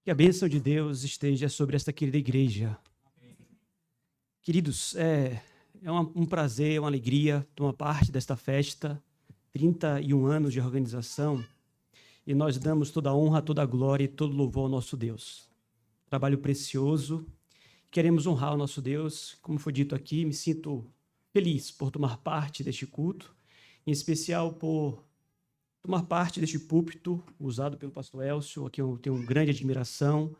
Que a bênção de Deus esteja sobre esta querida igreja. Queridos, é um prazer, uma alegria tomar parte desta festa, 31 anos de organização, e nós damos toda a honra, toda a glória e todo louvor ao nosso Deus. Trabalho precioso, queremos honrar o nosso Deus, como foi dito aqui, me sinto feliz por tomar parte deste culto, em especial por tomar parte deste púlpito usado pelo pastor Elcio, a quem eu tenho grande admiração,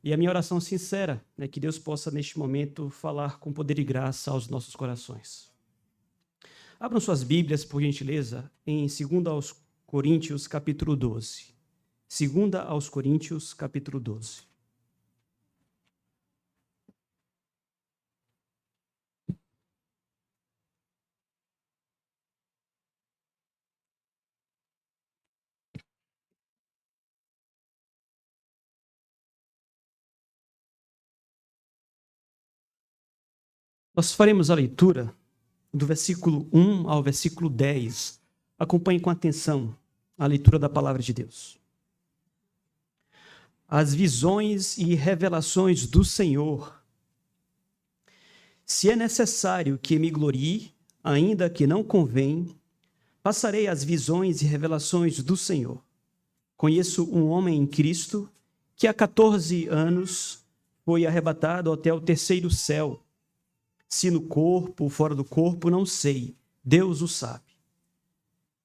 e a minha oração sincera é que Deus possa, neste momento, falar com poder e graça aos nossos corações. Abram suas Bíblias, por gentileza, em 2 aos Coríntios, capítulo 12. 2 aos Coríntios, capítulo 12. Nós faremos a leitura do versículo 1 ao versículo 10. Acompanhe com atenção a leitura da palavra de Deus. As visões e revelações do Senhor. Se é necessário que me glorie, ainda que não convém, passarei as visões e revelações do Senhor. Conheço um homem em Cristo que há 14 anos foi arrebatado até o terceiro céu. Se no corpo ou fora do corpo, não sei. Deus o sabe.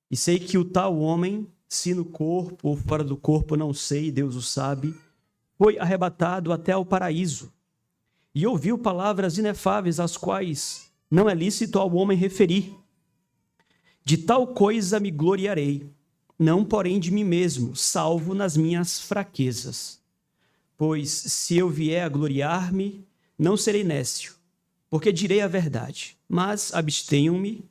E sei que o tal homem, se no corpo ou fora do corpo, não sei, Deus o sabe, foi arrebatado até ao paraíso. E ouviu palavras inefáveis, as quais não é lícito ao homem referir. De tal coisa me gloriarei, não porém de mim mesmo, salvo nas minhas fraquezas. Pois se eu vier a gloriar-me, não serei nécio, porque direi a verdade, mas abstenham-me,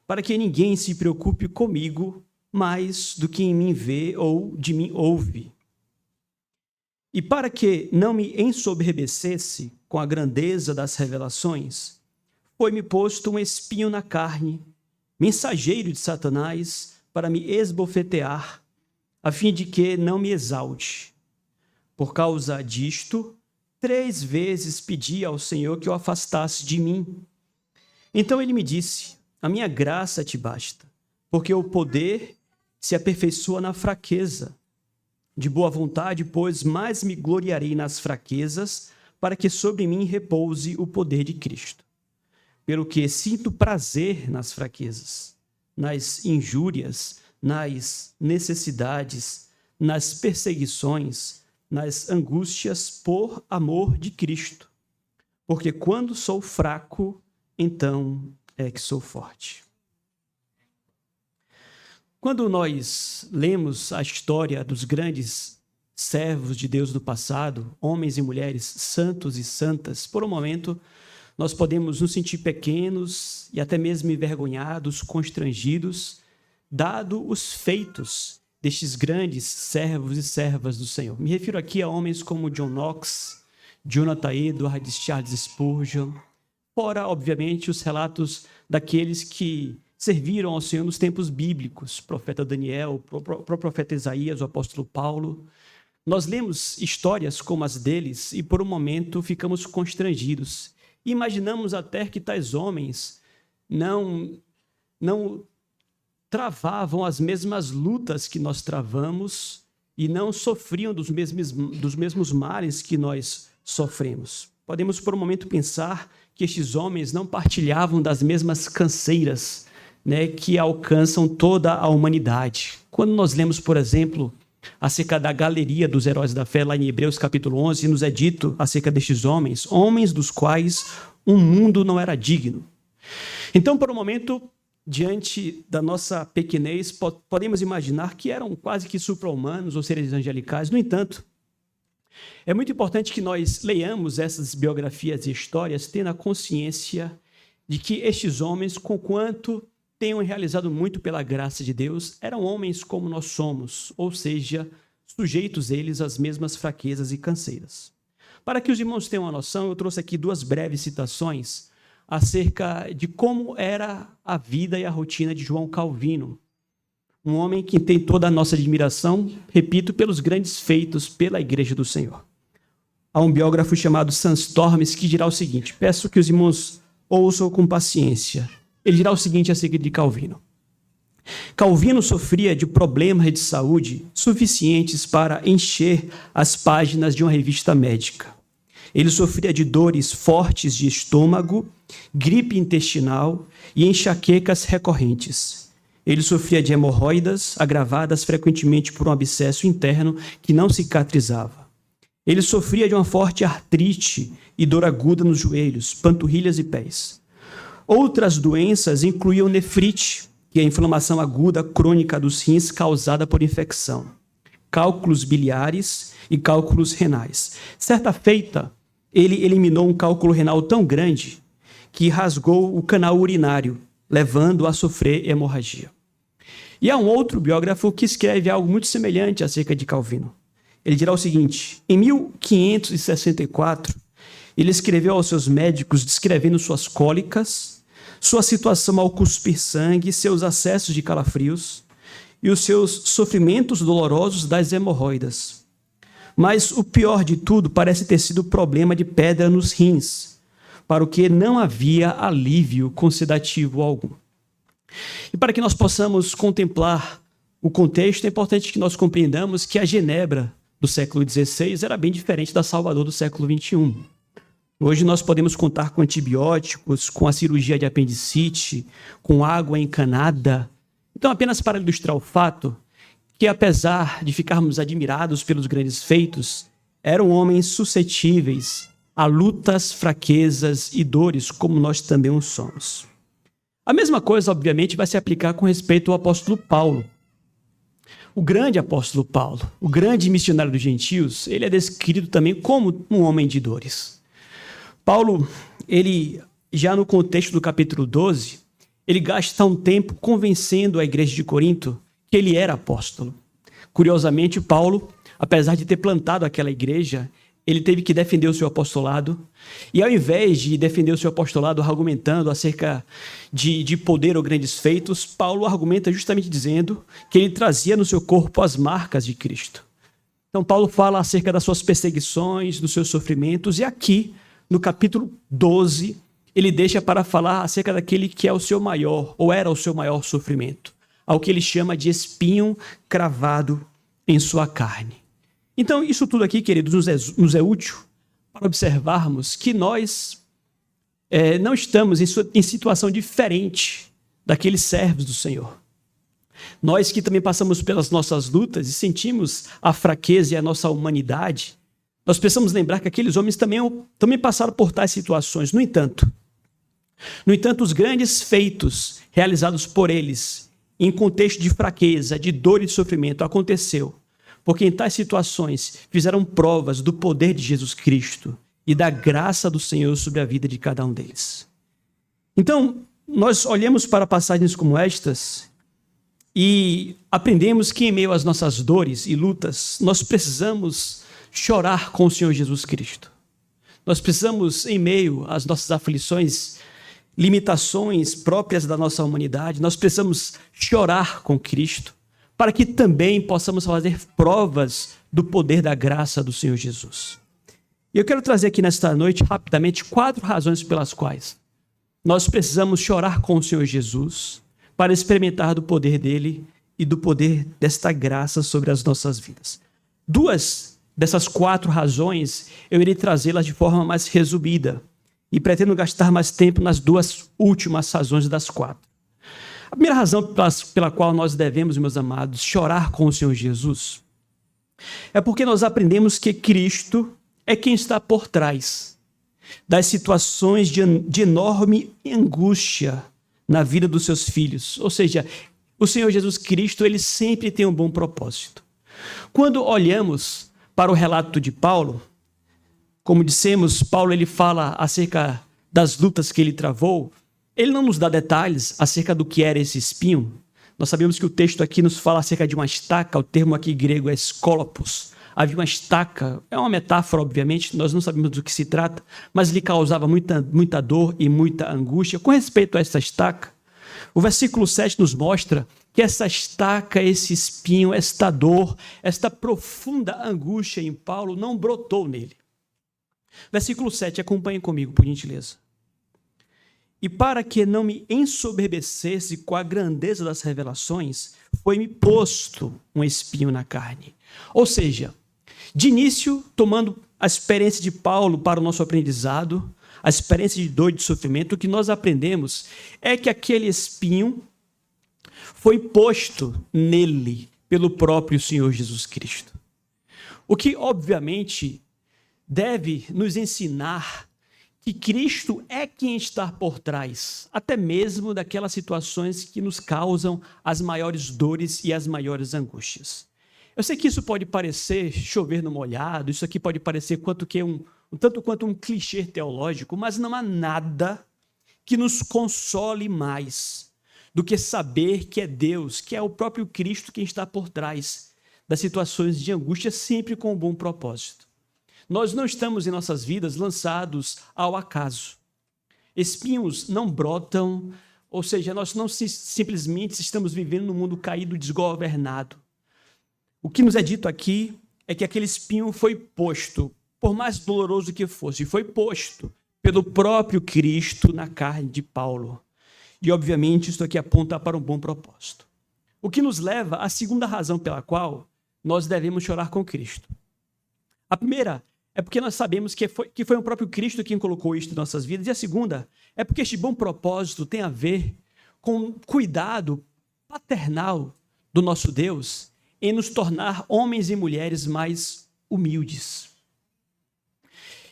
para que ninguém se preocupe comigo mais do que em mim vê ou de mim ouve. E para que não me ensoberbecesse com a grandeza das revelações, foi-me posto um espinho na carne, mensageiro de Satanás, para me esbofetear, a fim de que não me exalte. Por causa disto, 3 vezes pedi ao Senhor que o afastasse de mim. Então ele me disse: a minha graça te basta, porque o poder se aperfeiçoa na fraqueza. De boa vontade, pois, mais me gloriarei nas fraquezas, para que sobre mim repouse o poder de Cristo. Pelo que sinto prazer nas fraquezas, nas injúrias, nas necessidades, nas perseguições, nas angústias por amor de Cristo. Porque quando sou fraco, então é que sou forte. Quando nós lemos a história dos grandes servos de Deus do passado, homens e mulheres santos e santas, por um momento nós podemos nos sentir pequenos e até mesmo envergonhados, constrangidos, dado os feitos destes grandes servos e servas do Senhor. Me refiro aqui a homens como John Knox, Jonathan Edwards, Charles Spurgeon, fora, obviamente, os relatos daqueles que serviram ao Senhor nos tempos bíblicos, profeta Daniel, o profeta Isaías, o apóstolo Paulo. Nós lemos histórias como as deles e, por um momento, ficamos constrangidos. Imaginamos até que tais homens não travavam as mesmas lutas que nós travamos e não sofriam dos mesmos males que nós sofremos. Podemos, por um momento, pensar que estes homens não partilhavam das mesmas canseiras, que alcançam toda a humanidade. Quando nós lemos, por exemplo, acerca da galeria dos heróis da fé, lá em Hebreus capítulo 11, nos é dito acerca destes homens dos quais o mundo não era digno. Então, por um momento, diante da nossa pequenez, podemos imaginar que eram quase que supra-humanos ou seres angelicais. No entanto, é muito importante que nós leiamos essas biografias e histórias tendo a consciência de que estes homens, conquanto tenham realizado muito pela graça de Deus, eram homens como nós somos, ou seja, sujeitos eles às mesmas fraquezas e canseiras. Para que os irmãos tenham uma noção, eu trouxe aqui 2 breves citações acerca de como era a vida e a rotina de João Calvino, Um homem que tem toda a nossa admiração, repito, pelos grandes feitos pela Igreja do Senhor. Há um biógrafo chamado Sandstorms que dirá o seguinte, peço que os irmãos ouçam com paciência. Ele dirá o seguinte acerca de Calvino. Calvino sofria de problemas de saúde suficientes para encher as páginas de uma revista médica. Ele sofria de dores fortes de estômago, gripe intestinal e enxaquecas recorrentes. Ele sofria de hemorroidas agravadas frequentemente por um abscesso interno que não cicatrizava. Ele sofria de uma forte artrite e dor aguda nos joelhos, panturrilhas e pés. Outras doenças incluíam nefrite, que é a inflamação aguda crônica dos rins causada por infecção, cálculos biliares e cálculos renais. Certa feita, ele eliminou um cálculo renal tão grande que rasgou o canal urinário, levando-o a sofrer hemorragia. E há um outro biógrafo que escreve algo muito semelhante acerca de Calvino. Ele dirá o seguinte, em 1564, ele escreveu aos seus médicos descrevendo suas cólicas, sua situação ao cuspir sangue, seus acessos de calafrios e os seus sofrimentos dolorosos das hemorroidas. Mas o pior de tudo parece ter sido o problema de pedra nos rins, para o que não havia alívio sedativo algum. E para que nós possamos contemplar o contexto, é importante que nós compreendamos que a Genebra do século XVI era bem diferente da Salvador do século XXI. Hoje nós podemos contar com antibióticos, com a cirurgia de apendicite, com água encanada. Então, apenas para ilustrar o fato que, apesar de ficarmos admirados pelos grandes feitos, eram homens suscetíveis a lutas, fraquezas e dores, como nós também o somos. A mesma coisa, obviamente, vai se aplicar com respeito ao apóstolo Paulo. O grande apóstolo Paulo, o grande missionário dos gentios, ele é descrito também como um homem de dores. Paulo, ele, já no contexto do capítulo 12, ele gasta um tempo convencendo a igreja de Corinto que ele era apóstolo. Curiosamente, Paulo, apesar de ter plantado aquela igreja, ele teve que defender o seu apostolado. E ao invés de defender o seu apostolado argumentando acerca de poder ou grandes feitos, Paulo argumenta justamente dizendo que ele trazia no seu corpo as marcas de Cristo. Então, Paulo fala acerca das suas perseguições, dos seus sofrimentos, e aqui, no capítulo 12, ele deixa para falar acerca daquele que é o seu maior, ou era o seu maior sofrimento, ao que ele chama de espinho cravado em sua carne. Então, isso tudo aqui, queridos, nos é útil para observarmos que nós não estamos em situação diferente daqueles servos do Senhor. Nós que também passamos pelas nossas lutas e sentimos a fraqueza e a nossa humanidade, nós precisamos lembrar que aqueles homens também passaram por tais situações. No entanto, os grandes feitos realizados por eles, em contexto de fraqueza, de dor e de sofrimento, aconteceu porque em tais situações fizeram provas do poder de Jesus Cristo e da graça do Senhor sobre a vida de cada um deles. Então, nós olhamos para passagens como estas e aprendemos que em meio às nossas dores e lutas, nós precisamos chorar com o Senhor Jesus Cristo. Nós precisamos, em meio às nossas aflições, limitações próprias da nossa humanidade, nós precisamos chorar com Cristo, para que também possamos fazer provas do poder da graça do Senhor Jesus. E eu quero trazer aqui nesta noite, rapidamente, 4 razões pelas quais nós precisamos chorar com o Senhor Jesus para experimentar do poder dele e do poder desta graça sobre as nossas vidas. 2 dessas 4 razões, eu irei trazê-las de forma mais resumida e pretendo gastar mais tempo nas 2 últimas razões das 4. A primeira razão pela qual nós devemos, meus amados, chorar com o Senhor Jesus é porque nós aprendemos que Cristo é quem está por trás das situações de enorme angústia na vida dos seus filhos. Ou seja, o Senhor Jesus Cristo, ele sempre tem um bom propósito. Quando olhamos para o relato de Paulo, como dissemos, Paulo ele fala acerca das lutas que ele travou. Ele não nos dá detalhes acerca do que era esse espinho. Nós sabemos que o texto aqui nos fala acerca de uma estaca, o termo aqui grego é skolopos. Havia uma estaca, é uma metáfora, obviamente, nós não sabemos do que se trata, mas lhe causava muita dor e muita angústia. Com respeito a essa estaca, o versículo 7 nos mostra que essa estaca, esse espinho, esta dor, esta profunda angústia em Paulo não brotou nele. Versículo 7, acompanhem comigo, por gentileza. E para que não me ensoberbecesse com a grandeza das revelações, foi-me posto um espinho na carne. Ou seja, de início, tomando a experiência de Paulo para o nosso aprendizado, a experiência de dor e de sofrimento, o que nós aprendemos é que aquele espinho foi posto nele pelo próprio Senhor Jesus Cristo. O que, obviamente, deve nos ensinar que Cristo é quem está por trás, até mesmo daquelas situações que nos causam as maiores dores e as maiores angústias. Eu sei que isso pode parecer chover no molhado, isso aqui pode parecer tanto quanto um clichê teológico, mas não há nada que nos console mais do que saber que é Deus, que é o próprio Cristo quem está por trás das situações de angústia, sempre com um bom propósito. Nós não estamos em nossas vidas lançados ao acaso. Espinhos não brotam, ou seja, nós não simplesmente estamos vivendo num mundo caído, desgovernado. O que nos é dito aqui é que aquele espinho foi posto, por mais doloroso que fosse, foi posto pelo próprio Cristo na carne de Paulo. E, obviamente, isso aqui aponta para um bom propósito. O que nos leva à segunda razão pela qual nós devemos chorar com Cristo. A primeira é porque nós sabemos que foi o próprio Cristo quem colocou isto em nossas vidas. E a segunda é porque este bom propósito tem a ver com o cuidado paternal do nosso Deus em nos tornar homens e mulheres mais humildes.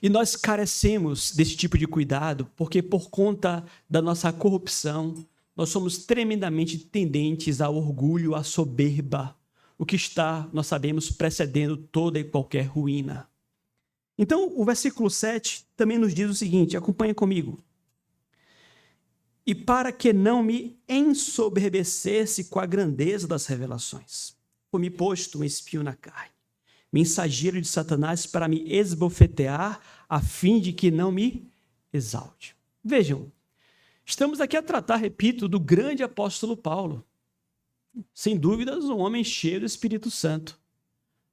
E nós carecemos desse tipo de cuidado porque, por conta da nossa corrupção, nós somos tremendamente tendentes ao orgulho, à soberba, o que está, nós sabemos, precedendo toda e qualquer ruína. Então, o versículo 7 também nos diz o seguinte, acompanha comigo. E para que não me ensoberbecesse com a grandeza das revelações, foi-me posto um espinho na carne, mensageiro de Satanás para me esbofetear, a fim de que não me exalte. Vejam, estamos aqui a tratar, repito, do grande apóstolo Paulo. Sem dúvidas, um homem cheio do Espírito Santo.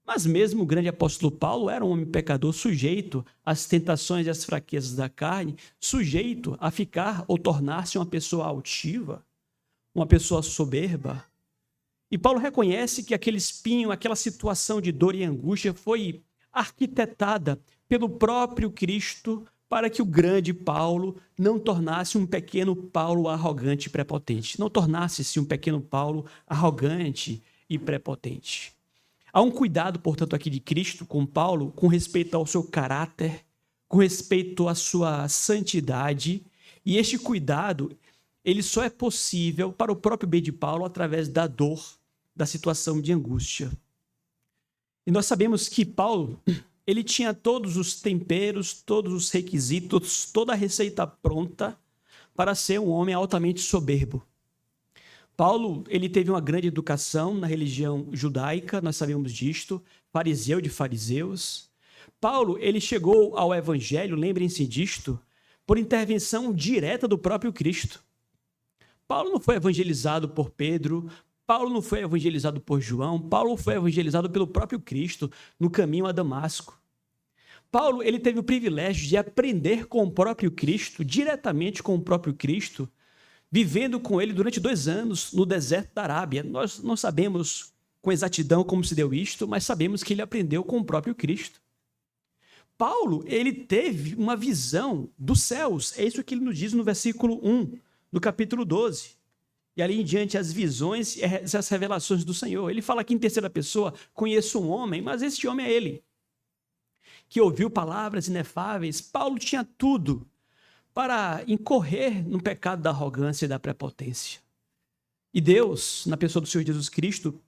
Mas mesmo o grande apóstolo Paulo era um homem pecador, sujeito às tentações e às fraquezas da carne, sujeito a ficar ou tornar-se uma pessoa altiva, uma pessoa soberba. E Paulo reconhece que aquele espinho, aquela situação de dor e angústia foi arquitetada pelo próprio Cristo para que o grande Paulo não tornasse um pequeno Paulo arrogante e prepotente, não tornasse-se um pequeno Paulo arrogante e prepotente. Há um cuidado, portanto, aqui de Cristo com Paulo, com respeito ao seu caráter, com respeito à sua santidade, e este cuidado, ele só é possível para o próprio bem de Paulo através da dor, da situação de angústia. E nós sabemos que Paulo, ele tinha todos os temperos, todos os requisitos, toda a receita pronta para ser um homem altamente soberbo. Paulo, ele teve uma grande educação na religião judaica, nós sabemos disto, fariseu de fariseus. Paulo, ele chegou ao evangelho, lembrem-se disto, por intervenção direta do próprio Cristo. Paulo não foi evangelizado por Pedro, Paulo não foi evangelizado por João, Paulo foi evangelizado pelo próprio Cristo no caminho a Damasco. Paulo, ele teve o privilégio de aprender com o próprio Cristo, diretamente com o próprio Cristo, vivendo com ele durante 2 anos no deserto da Arábia. Nós não sabemos com exatidão como se deu isto, mas sabemos que ele aprendeu com o próprio Cristo. Paulo, ele teve uma visão dos céus. É isso que ele nos diz no versículo 1, do capítulo 12. E ali em diante, as visões e as revelações do Senhor. Ele fala aqui em terceira pessoa, conheço um homem, mas este homem é ele, que ouviu palavras inefáveis. Paulo tinha tudo para incorrer no pecado da arrogância e da prepotência. E Deus, na pessoa do Senhor Jesus Cristo,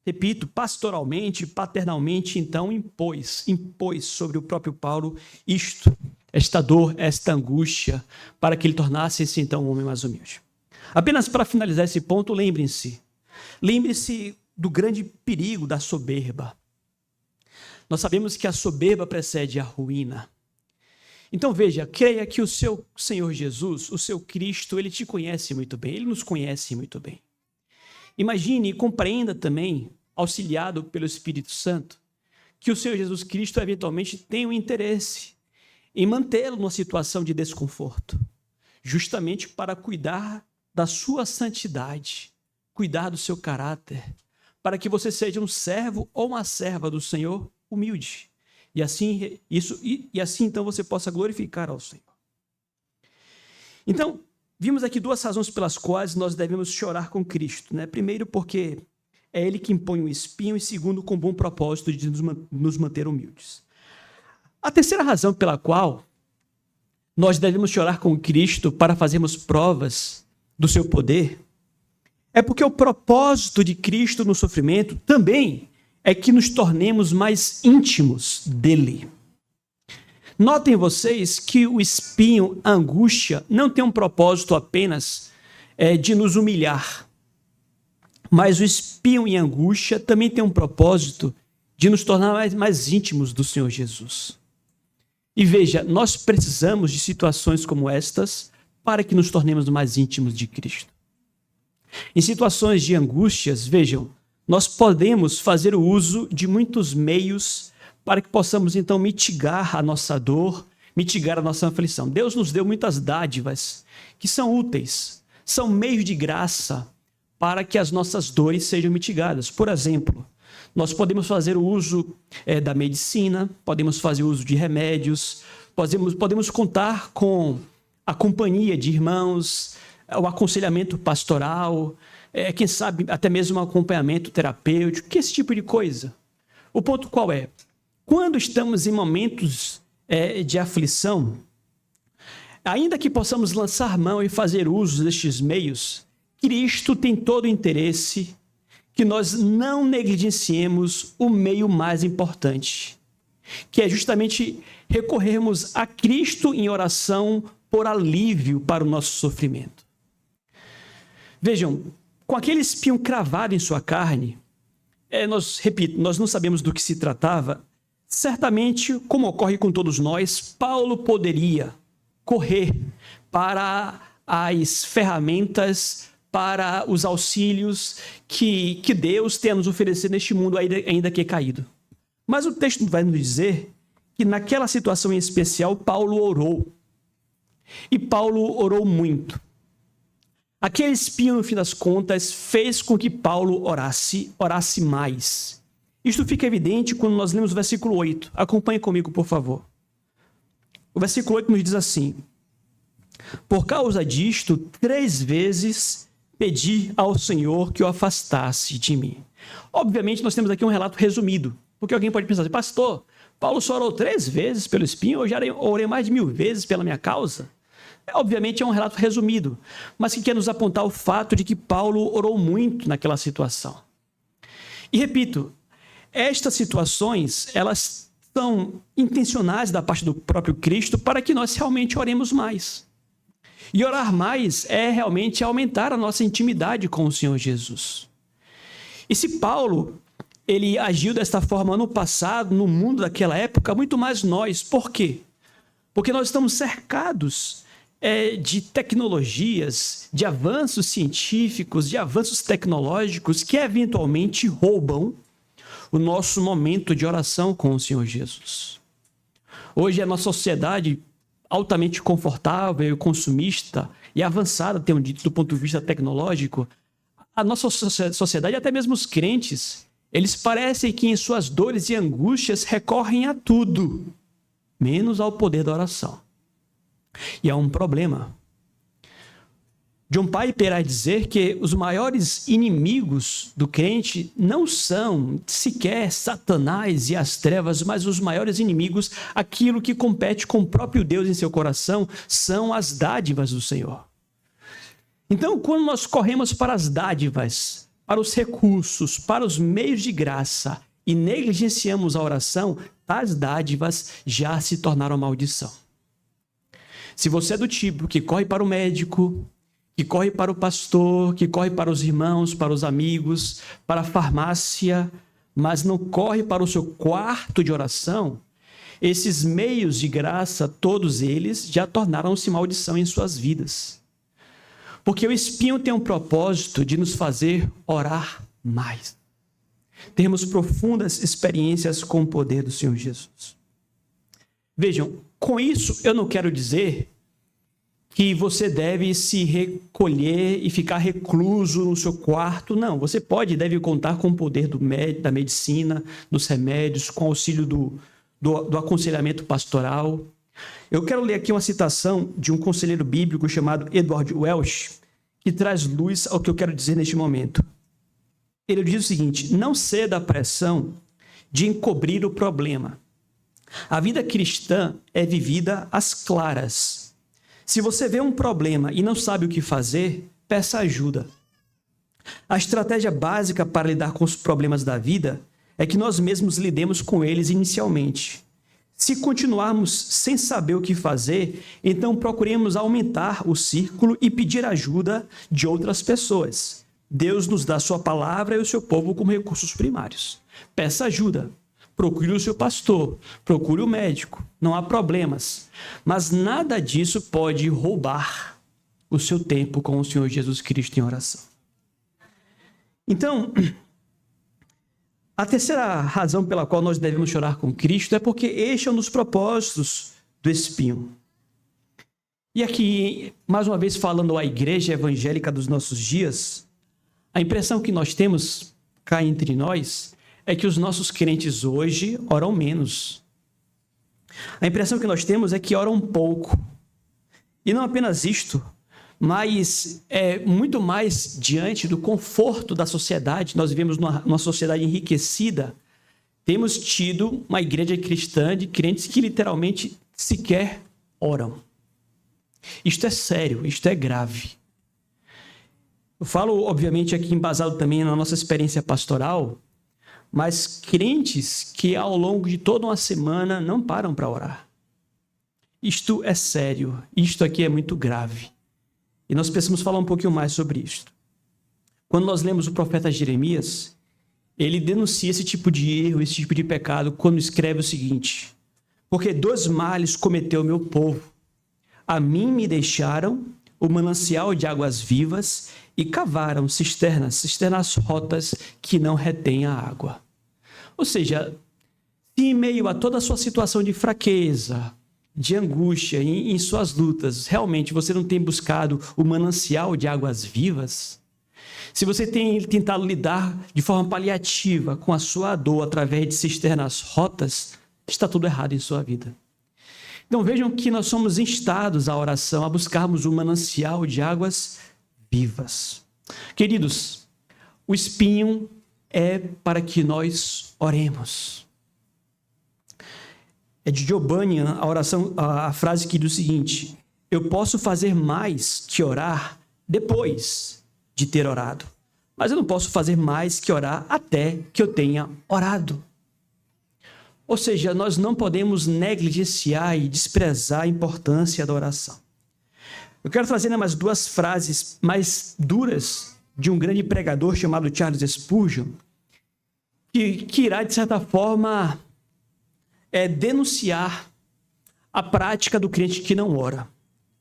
repito, pastoralmente, paternalmente, então impôs sobre o próprio Paulo esta dor, esta angústia, para que ele tornasse-se então um homem mais humilde. Apenas para finalizar esse ponto, lembre-se do grande perigo da soberba. Nós sabemos que a soberba precede a ruína. Então veja, creia que o seu Senhor Jesus, o seu Cristo, ele te conhece muito bem, ele nos conhece muito bem. Imagine e compreenda também, auxiliado pelo Espírito Santo, que o Senhor Jesus Cristo eventualmente tem um interesse em mantê-lo numa situação de desconforto, justamente para cuidar da sua santidade, cuidar do seu caráter, para que você seja um servo ou uma serva do Senhor humilde. E assim então você possa glorificar ao Senhor. Então, vimos aqui duas razões pelas quais nós devemos chorar com Cristo, né? Primeiro, porque é Ele que impõe o espinho, e segundo, com bom propósito de nos manter humildes. A terceira razão pela qual nós devemos chorar com Cristo para fazermos provas do seu poder é porque o propósito de Cristo no sofrimento também é que nos tornemos mais íntimos dele. Notem vocês que o espinho, a angústia, não tem um propósito apenas de nos humilhar, mas o espinho e a angústia também tem um propósito de nos tornar mais íntimos do Senhor Jesus. E veja, nós precisamos de situações como estas para que nos tornemos mais íntimos de Cristo. Em situações de angústias, vejam, nós podemos fazer o uso de muitos meios para que possamos então mitigar a nossa dor, mitigar a nossa aflição. Deus nos deu muitas dádivas que são úteis, são meios de graça para que as nossas dores sejam mitigadas. Por exemplo, nós podemos fazer o uso da medicina, podemos fazer uso de remédios, podemos contar com a companhia de irmãos, o aconselhamento pastoral, quem sabe até mesmo um acompanhamento terapêutico, que esse tipo de coisa. O ponto qual é? Quando estamos em momentos de aflição, ainda que possamos lançar mão e fazer uso destes meios, Cristo tem todo o interesse que nós não negligenciemos o meio mais importante, que é justamente recorrermos a Cristo em oração por alívio para o nosso sofrimento. Vejam, com aquele espinho cravado em sua carne, nós não sabemos do que se tratava. Certamente, como ocorre com todos nós, Paulo poderia correr para as ferramentas, para os auxílios que Deus tem a nos oferecer neste mundo ainda que caído. Mas o texto vai nos dizer que naquela situação em especial, Paulo orou. E Paulo orou muito. Aquele espinho, no fim das contas, fez com que Paulo orasse mais. Isto fica evidente quando nós lemos o versículo 8. Acompanhe comigo, por favor. O versículo 8 nos diz assim: por causa disto, 3 vezes pedi ao Senhor que o afastasse de mim. Obviamente, nós temos aqui um relato resumido, porque alguém pode pensar assim: pastor, Paulo só orou 3 vezes pelo espinho, eu já orei mais de 1000 vezes pela minha causa. Obviamente é um relato resumido, mas que quer nos apontar o fato de que Paulo orou muito naquela situação. E repito, estas situações, elas são intencionais da parte do próprio Cristo para que nós realmente oremos mais. E orar mais é realmente aumentar a nossa intimidade com o Senhor Jesus. E se Paulo, ele agiu desta forma no passado, no mundo daquela época, muito mais nós. Por quê? Porque nós estamos cercados de tecnologias, de avanços científicos, de avanços tecnológicos que eventualmente roubam o nosso momento de oração com o Senhor Jesus. Hoje a nossa sociedade altamente confortável, consumista e avançada, tenho dito, do ponto de vista tecnológico, a nossa sociedade, até mesmo os crentes, eles parecem que em suas dores e angústias recorrem a tudo, menos ao poder da oração. E é um problema. John Piper irá dizer que os maiores inimigos do crente não são sequer Satanás e as trevas, mas os maiores inimigos, aquilo que compete com o próprio Deus em seu coração, são as dádivas do Senhor. Então, quando nós corremos para as dádivas, para os recursos, para os meios de graça e negligenciamos a oração, tais dádivas já se tornaram maldição. Se você é do tipo que corre para o médico, que corre para o pastor, que corre para os irmãos, para os amigos, para a farmácia, mas não corre para o seu quarto de oração, esses meios de graça, todos eles, já tornaram-se maldição em suas vidas. Porque o espinho tem um propósito de nos fazer orar mais. Termos profundas experiências com o poder do Senhor Jesus. Vejam, com isso eu não quero dizer que você deve se recolher e ficar recluso no seu quarto. Não, você pode e deve contar com o poder da medicina, dos remédios, com o auxílio do aconselhamento pastoral. Eu quero ler aqui uma citação de um conselheiro bíblico chamado Edward Welsh, que traz luz ao que eu quero dizer neste momento. Ele diz o seguinte: não ceda à pressão de encobrir o problema. A vida cristã é vivida às claras. Se você vê um problema e não sabe o que fazer, peça ajuda. A estratégia básica para lidar com os problemas da vida é que nós mesmos lidemos com eles inicialmente. Se continuarmos sem saber o que fazer, então procuremos aumentar o círculo e pedir ajuda de outras pessoas. Deus nos dá a sua palavra e o seu povo como recursos primários. Peça ajuda. Procure o seu pastor, procure o médico, não há problemas. Mas nada disso pode roubar o seu tempo com o Senhor Jesus Cristo em oração. Então, a terceira razão pela qual nós devemos chorar com Cristo é porque este é um dos propósitos do espinho. E aqui, mais uma vez falando à igreja evangélica dos nossos dias, a impressão que nós temos cá entre nós é que os nossos crentes hoje oram menos. A impressão que nós temos é que oram pouco. E não apenas isto, mas é muito mais diante do conforto da sociedade. Nós vivemos numa sociedade enriquecida. Temos tido uma igreja cristã de crentes que literalmente sequer oram. Isto é sério, isto é grave. Eu falo, obviamente, aqui embasado também na nossa experiência pastoral, mas crentes que ao longo de toda uma semana não param para orar. Isto é sério, isto aqui é muito grave. E nós precisamos falar um pouquinho mais sobre isto. Quando nós lemos o profeta Jeremias, ele denuncia esse tipo de erro, esse tipo de pecado, quando escreve o seguinte: porque 2 males cometeu o meu povo. A mim me deixaram o manancial de águas vivas e cavaram cisternas rotas que não retêm a água. Ou seja, se em meio a toda a sua situação de fraqueza, de angústia, em suas lutas, realmente você não tem buscado o manancial de águas vivas, se você tem tentado lidar de forma paliativa com a sua dor através de cisternas rotas, está tudo errado em sua vida. Então vejam que nós somos instados à oração, a buscarmos o manancial de águas vivas. Queridos, o espinho é para que nós oremos. É de Giovanni a frase que diz o seguinte: eu posso fazer mais que orar depois de ter orado, mas eu não posso fazer mais que orar até que eu tenha orado. Ou seja, nós não podemos negligenciar e desprezar a importância da oração. Eu quero trazer mais 2 frases mais duras de um grande pregador chamado Charles Spurgeon, que irá, de certa forma, denunciar a prática do crente que não ora.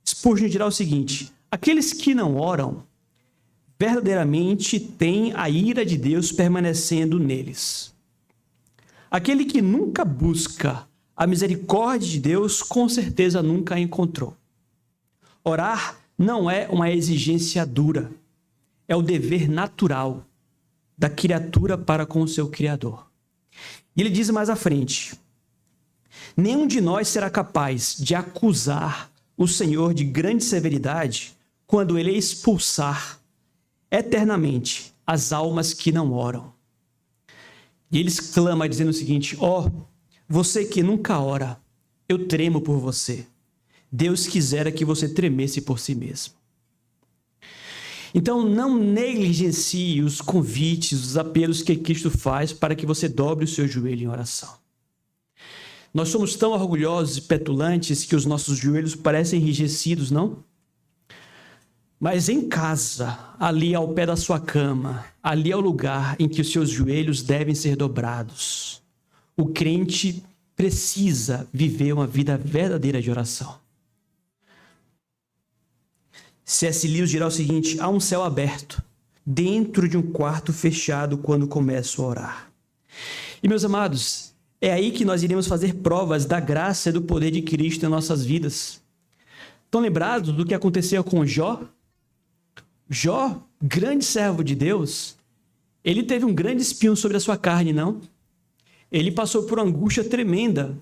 Spurgeon dirá o seguinte: aqueles que não oram, verdadeiramente têm a ira de Deus permanecendo neles. Aquele que nunca busca a misericórdia de Deus, com certeza nunca a encontrou. Orar não é uma exigência dura, é o dever natural da criatura para com o seu Criador. E ele diz mais à frente: nenhum de nós será capaz de acusar o Senhor de grande severidade quando ele expulsar eternamente as almas que não oram. E ele exclama dizendo o seguinte: ó, você que nunca ora, eu tremo por você. Deus quisera que você tremesse por si mesmo. Então, não negligencie os convites, os apelos que Cristo faz para que você dobre o seu joelho em oração. Nós somos tão orgulhosos e petulantes que os nossos joelhos parecem enrijecidos, não? Mas em casa, ali ao pé da sua cama, ali é o lugar em que os seus joelhos devem ser dobrados. O crente precisa viver uma vida verdadeira de oração. C.S. Lewis dirá o seguinte: há um céu aberto dentro de um quarto fechado quando começo a orar. E, meus amados, é aí que nós iremos fazer provas da graça e do poder de Cristo em nossas vidas. Estão lembrados do que aconteceu com Jó? Jó, grande servo de Deus, ele teve um grande espinho sobre a sua carne, não? Ele passou por uma angústia tremenda,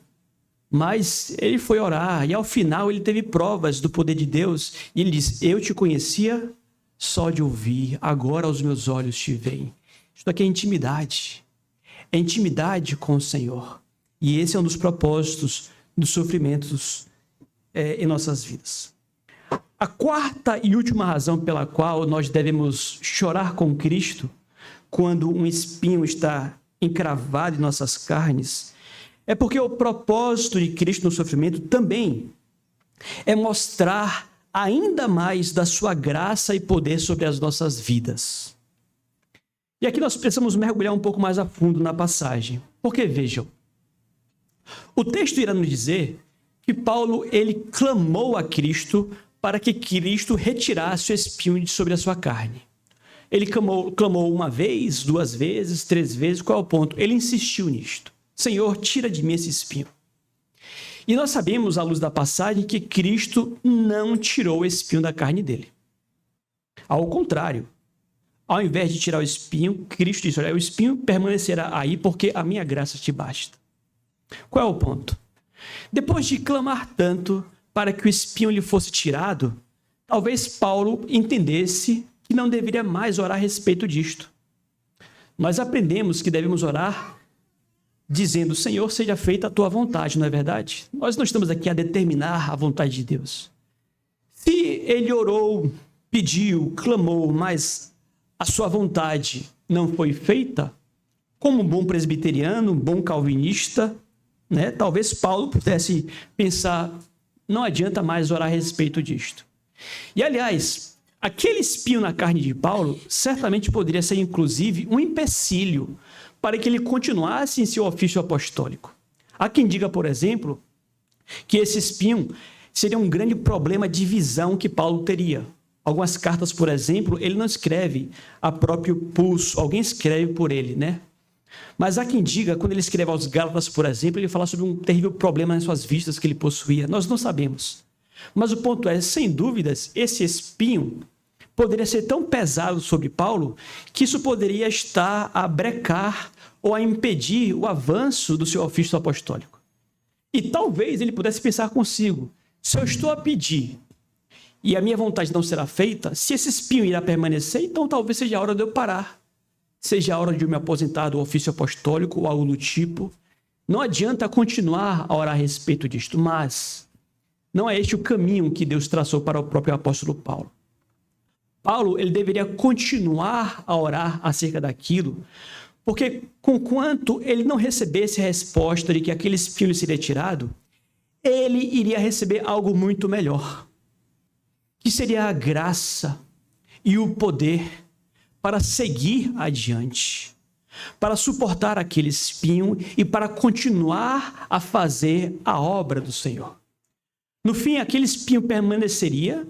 mas ele foi orar e ao final ele teve provas do poder de Deus e ele disse: eu te conhecia só de ouvir, agora os meus olhos te veem. Isso aqui é intimidade com o Senhor. E esse é um dos propósitos dos sofrimentos em nossas vidas. A quarta e última razão pela qual nós devemos chorar com Cristo quando um espinho está encravado em nossas carnes é porque o propósito de Cristo no sofrimento também é mostrar ainda mais da sua graça e poder sobre as nossas vidas. E aqui nós precisamos mergulhar um pouco mais a fundo na passagem. Porque, vejam, o texto irá nos dizer que Paulo, ele clamou a Cristo para que Cristo retirasse o espinho de sobre a sua carne. Ele clamou uma vez, 2 vezes, 3 vezes. Qual é o ponto? Ele insistiu nisto. Senhor, tira de mim esse espinho. E nós sabemos, à luz da passagem, que Cristo não tirou o espinho da carne dele. Ao contrário, ao invés de tirar o espinho, Cristo disse: olha, o espinho permanecerá aí porque a minha graça te basta. Qual é o ponto? Depois de clamar tanto para que o espinho lhe fosse tirado, talvez Paulo entendesse que não deveria mais orar a respeito disto. Nós aprendemos que devemos orar dizendo: Senhor, seja feita a tua vontade, não é verdade? Nós não estamos aqui a determinar a vontade de Deus. Se ele orou, pediu, clamou, mas a sua vontade não foi feita, como um bom presbiteriano, um bom calvinista, talvez Paulo pudesse pensar: não adianta mais orar a respeito disto. E, aliás, aquele espinho na carne de Paulo certamente poderia ser, inclusive, um empecilho para que ele continuasse em seu ofício apostólico. Há quem diga, por exemplo, que esse espinho seria um grande problema de visão que Paulo teria. Algumas cartas, por exemplo, ele não escreve a próprio pulso, alguém escreve por ele, Mas há quem diga, quando ele escreve aos Gálatas, por exemplo, ele fala sobre um terrível problema nas suas vistas que ele possuía. Nós não sabemos. Mas o ponto é, sem dúvidas, esse espinho poderia ser tão pesado sobre Paulo que isso poderia estar a brecar ou a impedir o avanço do seu ofício apostólico. E talvez ele pudesse pensar consigo: se eu estou a pedir e a minha vontade não será feita, se esse espinho irá permanecer, então talvez seja a hora de eu parar. Seja a hora de eu me aposentar do ofício apostólico ou algo do tipo. Não adianta continuar a orar a respeito disto, mas não é este o caminho que Deus traçou para o próprio apóstolo Paulo. Paulo, ele deveria continuar a orar acerca daquilo, porque conquanto ele não recebesse a resposta de que aquele espinho seria tirado, ele iria receber algo muito melhor, que seria a graça e o poder para seguir adiante, para suportar aquele espinho e para continuar a fazer a obra do Senhor. No fim, aquele espinho permaneceria.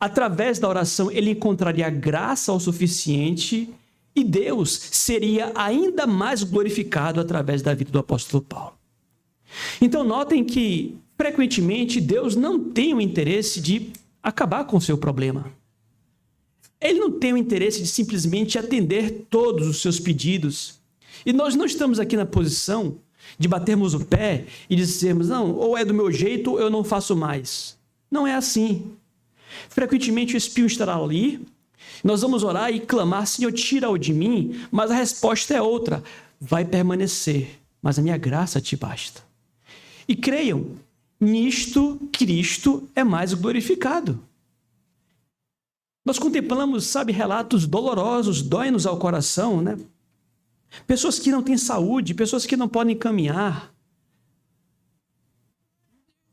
Através da oração, ele encontraria graça o suficiente e Deus seria ainda mais glorificado através da vida do apóstolo Paulo. Então, notem que, frequentemente, Deus não tem o interesse de acabar com o seu problema. Ele não tem o interesse de simplesmente atender todos os seus pedidos. E nós não estamos aqui na posição de batermos o pé e dizermos: não, ou é do meu jeito ou eu não faço mais. Não é assim. Frequentemente o espinho estará ali, nós vamos orar e clamar: Senhor, tira-o de mim, mas a resposta é outra: vai permanecer, mas a minha graça te basta. E creiam, nisto Cristo é mais glorificado. Nós contemplamos, relatos dolorosos, dói-nos ao coração, Pessoas que não têm saúde, pessoas que não podem caminhar.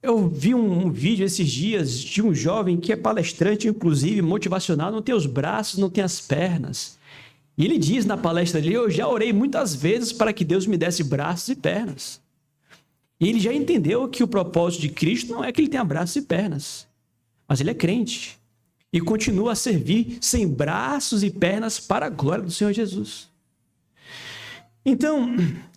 Eu vi um vídeo esses dias de um jovem que é palestrante, inclusive, motivacional, não tem os braços, não tem as pernas. E ele diz na palestra dele: eu já orei muitas vezes para que Deus me desse braços e pernas. E ele já entendeu que o propósito de Cristo não é que ele tenha braços e pernas, mas ele é crente. e continua a servir sem braços e pernas para a glória do Senhor Jesus. Então,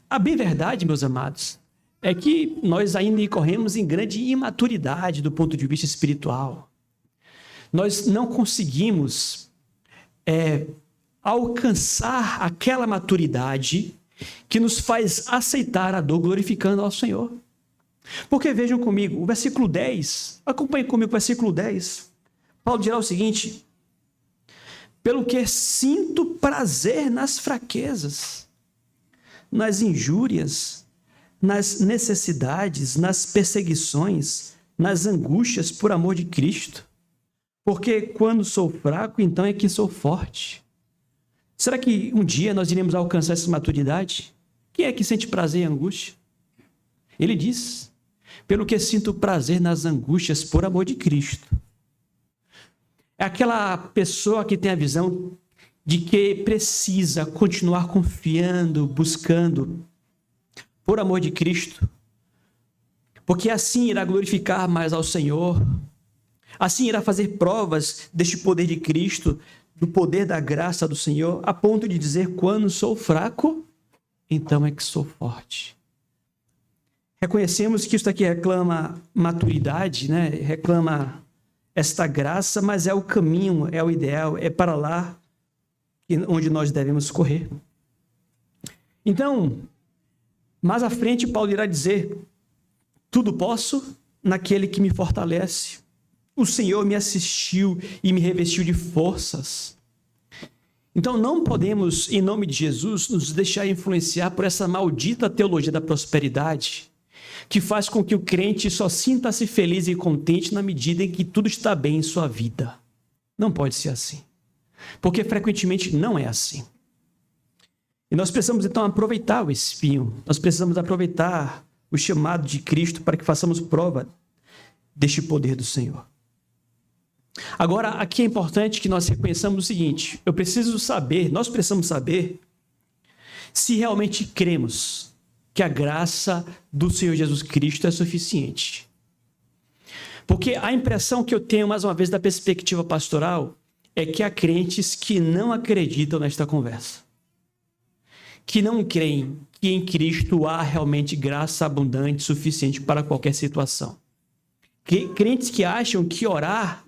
a bem verdade, meus amados, é que nós ainda incorremos em grande imaturidade do ponto de vista espiritual. Nós não conseguimos alcançar aquela maturidade que nos faz aceitar a dor glorificando ao Senhor. Porque vejam comigo, o versículo 10, acompanhem comigo o versículo 10. Paulo dirá o seguinte: pelo que sinto prazer nas fraquezas, nas injúrias, nas necessidades, nas perseguições, nas angústias por amor de Cristo. Porque quando sou fraco, então é que sou forte. Será que um dia nós iremos alcançar essa maturidade? Quem é que sente prazer em angústia? Ele diz: pelo que sinto prazer nas angústias por amor de Cristo. É aquela pessoa que tem a visão de que precisa continuar confiando, buscando, por amor de Cristo, porque assim irá glorificar mais ao Senhor, assim irá fazer provas deste poder de Cristo, do poder da graça do Senhor, a ponto de dizer: quando sou fraco, então é que sou forte. Reconhecemos que isso aqui reclama maturidade, né? Reclama esta graça, mas é o caminho, é o ideal, é para lá onde nós devemos correr. Então, mais à frente, Paulo irá dizer: tudo posso naquele que me fortalece. O Senhor me assistiu e me revestiu de forças. Então, não podemos, em nome de Jesus, nos deixar influenciar por essa maldita teologia da prosperidade, que faz com que o crente só sinta-se feliz e contente na medida em que tudo está bem em sua vida. Não pode ser assim, porque frequentemente não é assim. E nós precisamos então aproveitar o espinho, nós precisamos aproveitar o chamado de Cristo para que façamos prova deste poder do Senhor. Agora, aqui é importante que nós reconheçamos o seguinte: nós precisamos saber se realmente cremos que a graça do Senhor Jesus Cristo é suficiente. Porque a impressão que eu tenho, mais uma vez, da perspectiva pastoral, é que há crentes que não acreditam nesta conversa, que não creem que em Cristo há realmente graça abundante, suficiente para qualquer situação. Crentes que acham que orar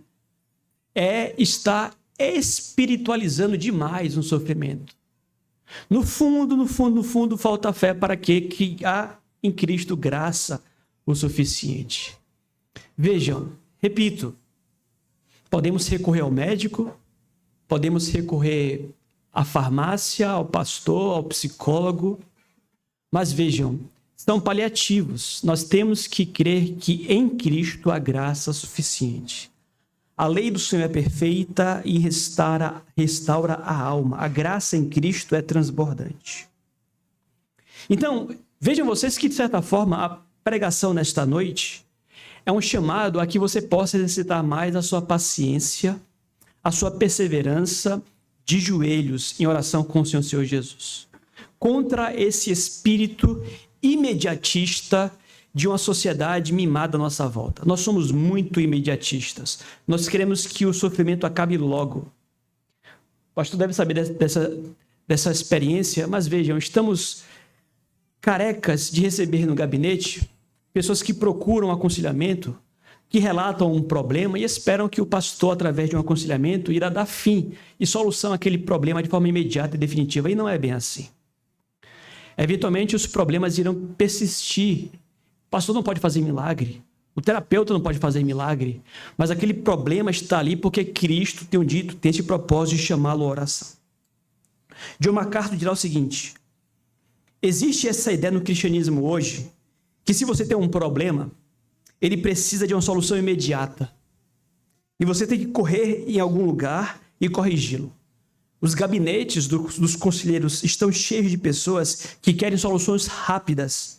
está espiritualizando demais um sofrimento. No fundo, falta fé para que há em Cristo graça o suficiente. Vejam, repito, podemos recorrer ao médico, podemos recorrer à farmácia, ao pastor, ao psicólogo, mas vejam, são paliativos. Nós temos que crer que em Cristo há graça suficiente. A lei do Senhor é perfeita e restaura a alma. A graça em Cristo é transbordante. Então, vejam vocês que, de certa forma, a pregação nesta noite é um chamado a que você possa exercitar mais a sua paciência, a sua perseverança de joelhos em oração com o Senhor Jesus, contra esse espírito imediatista de uma sociedade mimada à nossa volta. Nós somos muito imediatistas. Nós queremos que o sofrimento acabe logo. O pastor deve saber dessa experiência, mas vejam, estamos carecas de receber no gabinete pessoas que procuram aconselhamento, que relatam um problema e esperam que o pastor, através de um aconselhamento, irá dar fim e solução àquele problema de forma imediata e definitiva. E não é bem assim. Eventualmente, os problemas irão persistir. O pastor não pode fazer milagre, o terapeuta não pode fazer milagre, mas aquele problema está ali porque Cristo tem esse propósito de chamá-lo à oração. John MacArthur dirá o seguinte: existe essa ideia no cristianismo hoje, que se você tem um problema, ele precisa de uma solução imediata. E você tem que correr em algum lugar e corrigi-lo. Os gabinetes dos conselheiros estão cheios de pessoas que querem soluções rápidas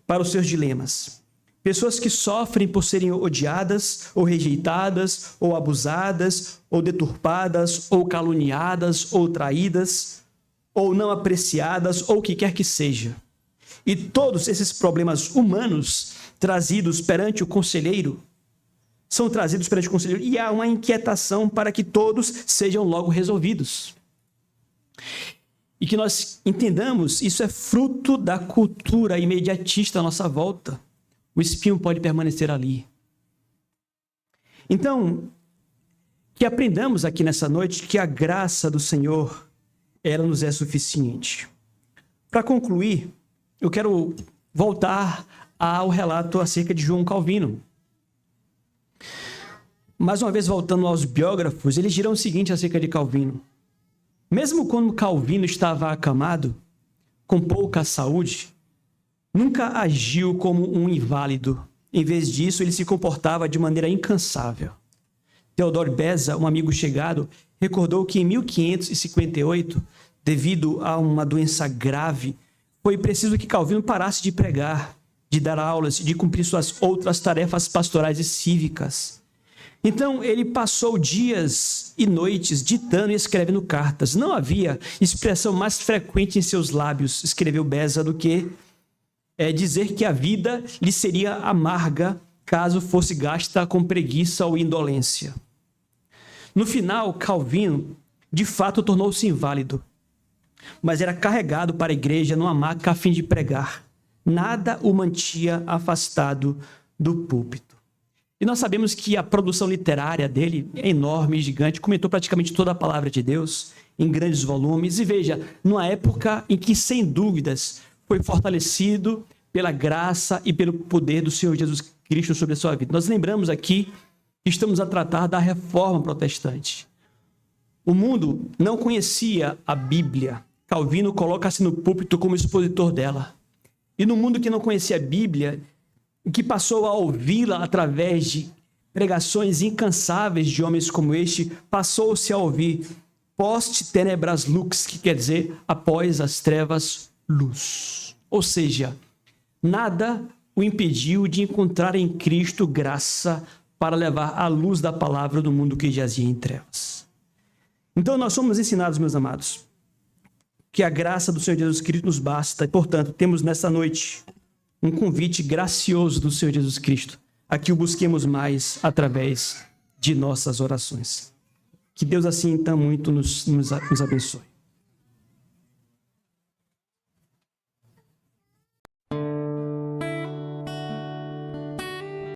para os seus dilemas. Pessoas que sofrem por serem odiadas, ou rejeitadas, ou abusadas, ou deturpadas, ou caluniadas, ou traídas, ou não apreciadas, ou o que quer que seja. E todos esses problemas humanos trazidos perante o conselheiro são trazidos perante o conselheiro e há uma inquietação para que todos sejam logo resolvidos. E que nós entendamos, isso é fruto da cultura imediatista à nossa volta. O espinho pode permanecer ali. Então, que aprendamos aqui nessa noite que a graça do Senhor, ela nos é suficiente. Para concluir, eu quero voltar ao relato acerca de João Calvino. Mais uma vez, voltando aos biógrafos, eles dirão o seguinte acerca de Calvino. Mesmo quando Calvino estava acamado, com pouca saúde, nunca agiu como um inválido. Em vez disso, ele se comportava de maneira incansável. Theodor Beza, um amigo chegado, recordou que em 1558, devido a uma doença grave, foi preciso que Calvino parasse de pregar, de dar aulas e de cumprir suas outras tarefas pastorais e cívicas. Então, ele passou dias e noites ditando e escrevendo cartas. Não havia expressão mais frequente em seus lábios, escreveu Beza, do que dizer que a vida lhe seria amarga caso fosse gasta com preguiça ou indolência. No final, Calvino, de fato, tornou-se inválido, mas era carregado para a igreja numa maca a fim de pregar. Nada o mantinha afastado do púlpito. E nós sabemos que a produção literária dele é enorme, gigante, comentou praticamente toda a palavra de Deus em grandes volumes. E veja, numa época em que, sem dúvidas, foi fortalecido pela graça e pelo poder do Senhor Jesus Cristo sobre a sua vida. Nós lembramos aqui que estamos a tratar da Reforma Protestante. O mundo não conhecia a Bíblia. Calvino coloca-se no púlpito como expositor dela. E no mundo que não conhecia a Bíblia, que passou a ouvi-la através de pregações incansáveis de homens como este, passou-se a ouvir post tenebras lux, que quer dizer após as trevas, luz. Ou seja, nada o impediu de encontrar em Cristo graça para levar a luz da palavra do mundo que jazia em trevas. Então nós somos ensinados, meus amados, que a graça do Senhor Jesus Cristo nos basta. E, portanto, temos nessa noite um convite gracioso do Senhor Jesus Cristo a que o busquemos mais através de nossas orações. Que Deus assim, então, muito nos abençoe.